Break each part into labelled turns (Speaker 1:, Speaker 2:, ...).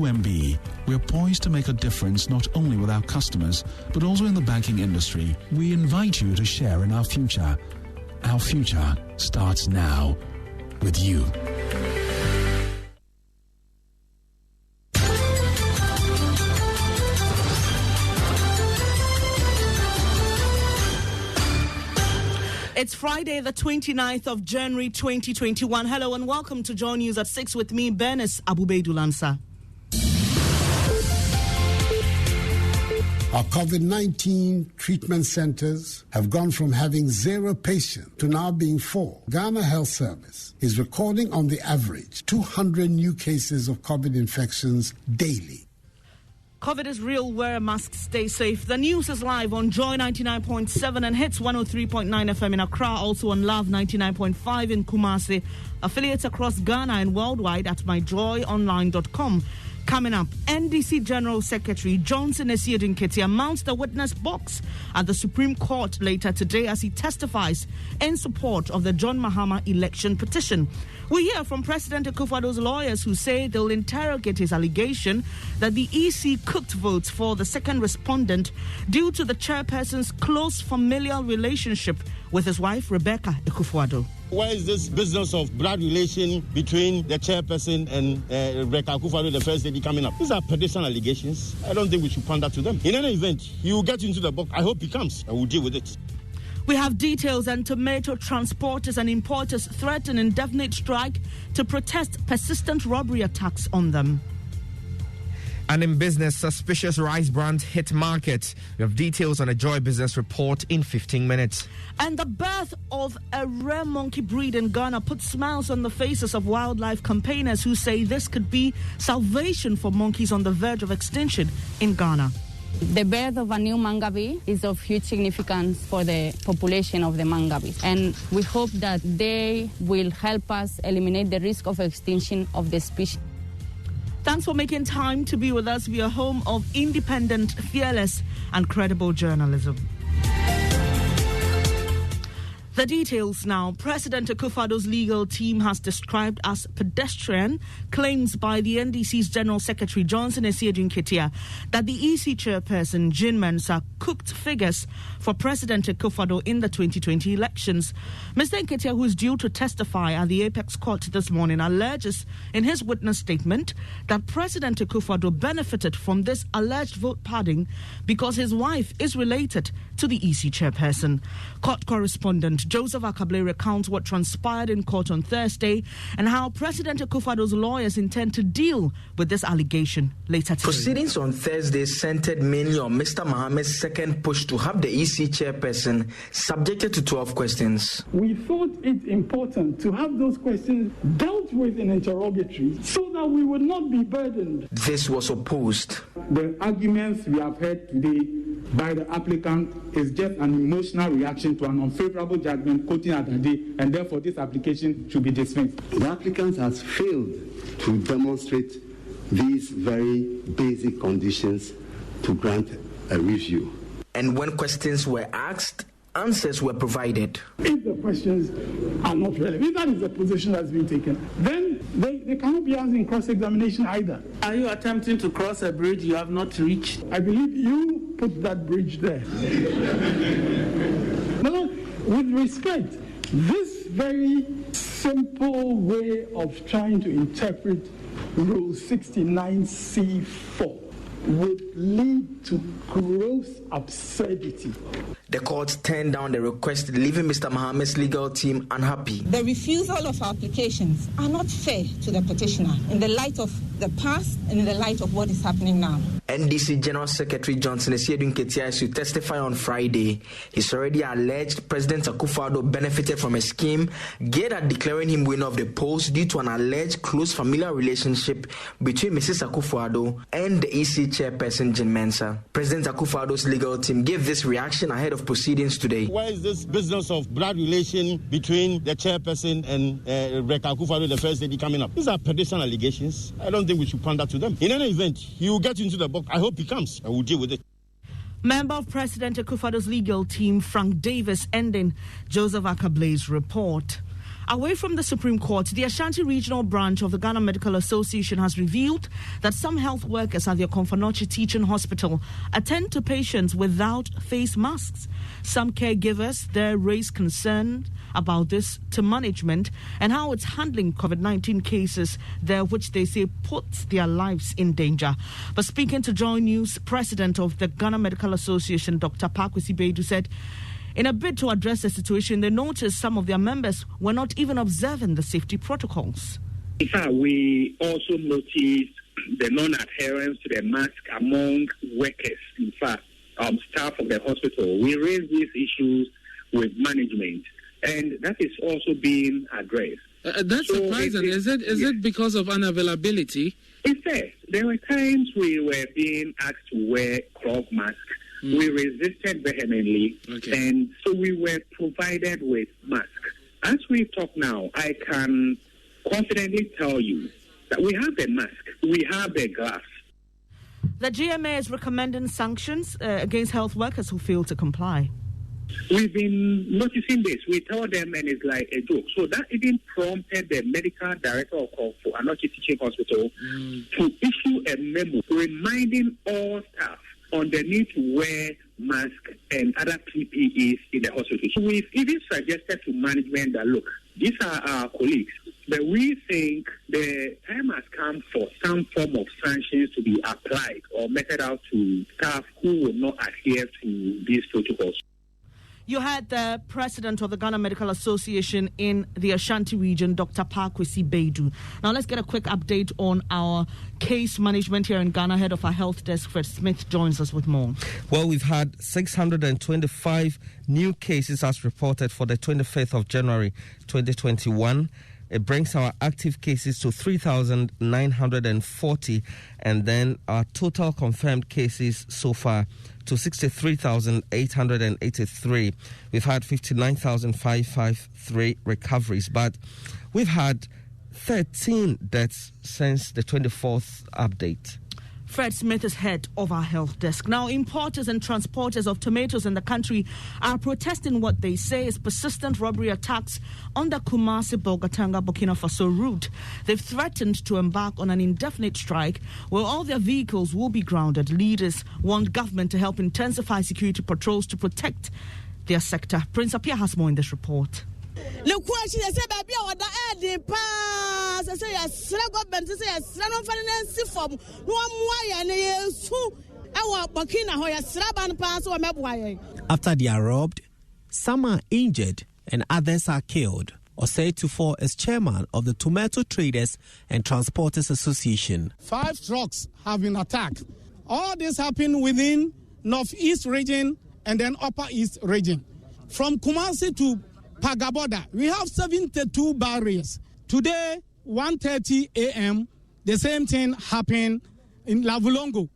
Speaker 1: UMB, we're poised to make a difference not only with our customers, but also in the banking industry. We invite you to share in our future. Our future starts now with you.
Speaker 2: It's Friday, the 29th of January 2021. Hello and welcome to Joy News at 6 with me, Bernice Abubedulansa.
Speaker 3: Our COVID-19 treatment centers have gone from having 0 patients to now being 4. Ghana Health Service is recording on the average 200 new cases of COVID infections daily.
Speaker 2: COVID is real. Wear a mask. Stay safe. The news is live on Joy 99.7 and Hits 103.9 FM in Accra. Also on Love 99.5 in Kumasi. Affiliates across Ghana and worldwide at myjoyonline.com. Coming up, NDC General Secretary Asiedu Nketia mounts the witness box at the Supreme Court later today as he testifies in support of the John Mahama election petition. We hear from President Akufo-Addo's lawyers who say they'll interrogate his allegation that the EC cooked votes for the second respondent due to the chairperson's close familial relationship with his wife, Rebecca Akufo-Addo.
Speaker 4: Why is this business of blood relation between the chairperson and Rebecca Akufo-Addo, the first lady, coming up? These are pedestrian allegations. I don't think we should pander to them. In any event, he will get into the box. I hope he comes and we'll deal with it.
Speaker 2: We have details, and tomato transporters and importers threaten indefinite strike to protest persistent robbery attacks on them.
Speaker 5: And in business, suspicious rice brands hit market. We have details on a Joy Business report in 15 minutes.
Speaker 2: And the birth of a rare monkey breed in Ghana puts smiles on the faces of wildlife campaigners who say this could be salvation for monkeys on the verge of extinction in Ghana.
Speaker 6: The birth of a new mangabe is of huge significance for the population of the mangabes, and we hope that they will help us eliminate the risk of extinction of the species.
Speaker 2: Thanks for making time to be with us. We are home of independent, fearless, and credible journalism. The details now. President Akufo-Addo's legal team has described as pedestrian claims by the NDC's General Secretary Asiedu Nketia that the EC Chairperson Jean Mensa cooked figures for President Akufo-Addo in the 2020 elections. Mr. Nketia, who is due to testify at the Apex Court this morning, alleges in his witness statement that President Akufo-Addo benefited from this alleged vote padding because his wife is related to the EC Chairperson. Court correspondent Joseph Akable recounts what transpired in court on Thursday and how President Akufo-Addo's lawyers intend to deal with this allegation later today.
Speaker 7: Proceedings on Thursday centered mainly on Mr. Mohammed's second push to have the EC chairperson subjected to 12 questions.
Speaker 8: We thought it important to have those questions dealt with in interrogatories so that we would not be burdened.
Speaker 7: This was opposed.
Speaker 8: The arguments we have heard today by the applicant is just an emotional reaction to an unfavorable judgment quoting Adade, and therefore this application should be dismissed.
Speaker 9: The applicant has failed to demonstrate these very basic conditions to grant a review.
Speaker 7: And when questions were asked, answers were provided.
Speaker 8: If the questions are not relevant, if that is the position that's been taken, then they cannot be asked in cross-examination either.
Speaker 10: Are you attempting to cross a bridge you have not reached?
Speaker 8: I believe you put that bridge there. No, with respect, this very simple way of trying to interpret Rule 69C4 would lead to gross absurdity.
Speaker 7: The court turned down the request, leaving Mr. Mohammed's legal team unhappy.
Speaker 11: The refusal of applications are not fair to the petitioner in the light of the past and in the light of what is happening now.
Speaker 7: NDC General Secretary Asiedu Nketia is to testify on Friday. He's already alleged President Akufo-Addo benefited from a scheme geared at declaring him winner of the polls due to an alleged close familial relationship between Mrs. Akufo-Addo and the EC Chairperson Jean Mensa. President Akufo-Addo's legal team gave this reaction ahead of proceedings today.
Speaker 4: Why is this business of blood relation between the chairperson and Rebecca Akufo-Addo, the first lady, coming up? These are pedestrian allegations. I don't think we should pander to them. In any event, he will get into the box. I hope he comes and we'll deal with it.
Speaker 2: Member of President Akufo-Addo's legal team, Frank Davis, ending Joseph Akable's report. Away from the Supreme Court, the Ashanti Regional Branch of the Ghana Medical Association has revealed that some health workers at the Okomfo-Anokye Teaching Hospital attend to patients without face masks. Some caregivers there raise concern about this to management and how it's handling COVID-19 cases there, which they say puts their lives in danger. But speaking to Joy News, President of the Ghana Medical Association, Dr. Asiedu, said in a bid to address the situation, they noticed some of their members were not even observing the safety protocols.
Speaker 12: In fact, we also noticed the non-adherence to the mask among workers, in fact, staff of the hospital. We raised these issues with management, and that is also being addressed.
Speaker 10: That's surprising. Is it because of unavailability?
Speaker 12: It's there were times we were being asked to wear cloth masks. We resisted vehemently, and so we were provided with masks. As we talk now, I can confidently tell you that we have the mask, we have the gloves.
Speaker 2: The GMA is recommending sanctions against health workers who fail to comply.
Speaker 12: We've been noticing this. We tell them, and it's like a joke. So that even prompted the medical director of Okomfo-Anokye Teaching Hospital to issue a memo reminding all staff on the need to wear masks and other PPEs in the hospital. So we've even suggested to management that, look, these are our colleagues, but we think the time has come for some form of sanctions to be applied or meted out to staff who will not adhere to these protocols.
Speaker 2: You had the president of the Ghana Medical Association in the Ashanti region, Dr. Asiedu. Now let's get a quick update on our case management here in Ghana. Head of our health desk, Fred Smith, joins us with more.
Speaker 5: Well, we've had 625 new cases as reported for the 25th of January 2021. It brings our active cases to 3,940, and then our total confirmed cases so far to 63,883. We've had 59,553 recoveries, but we've had 13 deaths since the 24th update.
Speaker 2: Fred Smith is head of our health desk. Now, importers and transporters of tomatoes in the country are protesting what they say is persistent robbery attacks on the Kumasi-Bolgatanga, Burkina Faso route. They've threatened to embark on an indefinite strike where all their vehicles will be grounded. Leaders want government to help intensify security patrols to protect their sector. Prince Apia has more in this report.
Speaker 13: The question is about the pass. I say, yes, government say, yes, no financing from
Speaker 14: After they are robbed, some are injured and others are killed. Asiedu is chairman of the Tomato Traders and Transporters Association.
Speaker 15: 5 trucks have been attacked. All this happened within Northeast region and then Upper East region. From Kumasi to Pagaboda, we have 72 barriers. Today, 1:30 a.m., the same thing happened in Lavulongo.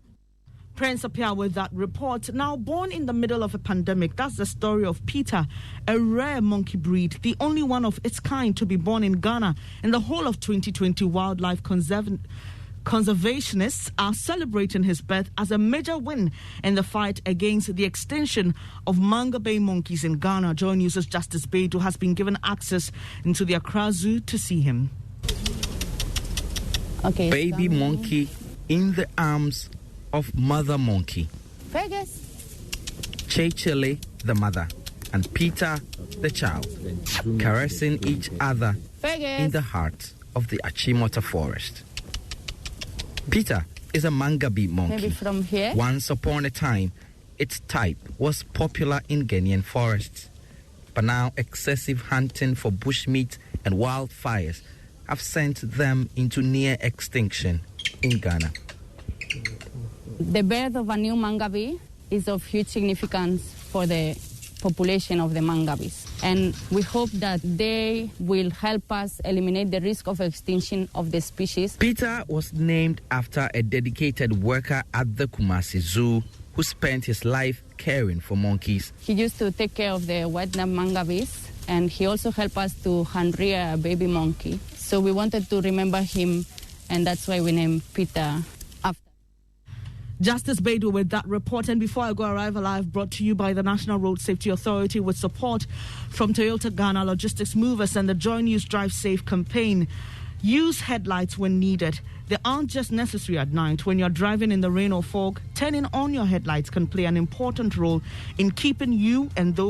Speaker 2: Prince Apia with that report. Now, born in the middle of a pandemic, that's the story of Peter, a rare monkey breed, the only one of its kind to be born in Ghana. In the whole of 2020, wildlife conservationists are celebrating his birth as a major win in the fight against the extinction of manga bay monkeys in Ghana. Joy News' Justice Beidou has been given access into the Accra Zoo to see him.
Speaker 16: Okay, baby monkey in the arms of mother monkey.
Speaker 6: Fergus.
Speaker 16: Chechele, the mother, and Peter, the child, caressing each other in the heart of the Achimota forest. Peter is a mangabe monkey.
Speaker 6: Maybe from here?
Speaker 16: Once upon a time, its type was popular in Ghanaian forests. But now excessive hunting for bushmeat and wildfires have sent them into near extinction in Ghana.
Speaker 6: The birth of a new mangabe is of huge significance for the population of the mangabes. And we hope that they will help us eliminate the risk of extinction of the species.
Speaker 16: Peter was named after a dedicated worker at the Kumasi Zoo who spent his life caring for monkeys.
Speaker 6: He used to take care of the white-napped mangabes, and he also helped us to hand rear a baby monkey. So we wanted to remember him, and that's why we named Peter after.
Speaker 2: Justice Beidou with that report. And before I go, Arrive Alive brought to you by the National Road Safety Authority with support from Toyota Ghana Logistics Movers and the Join Use Drive Safe campaign. Use headlights when needed. They aren't just necessary at night. When you're driving in the rain or fog, turning on your headlights can play an important role in keeping you and those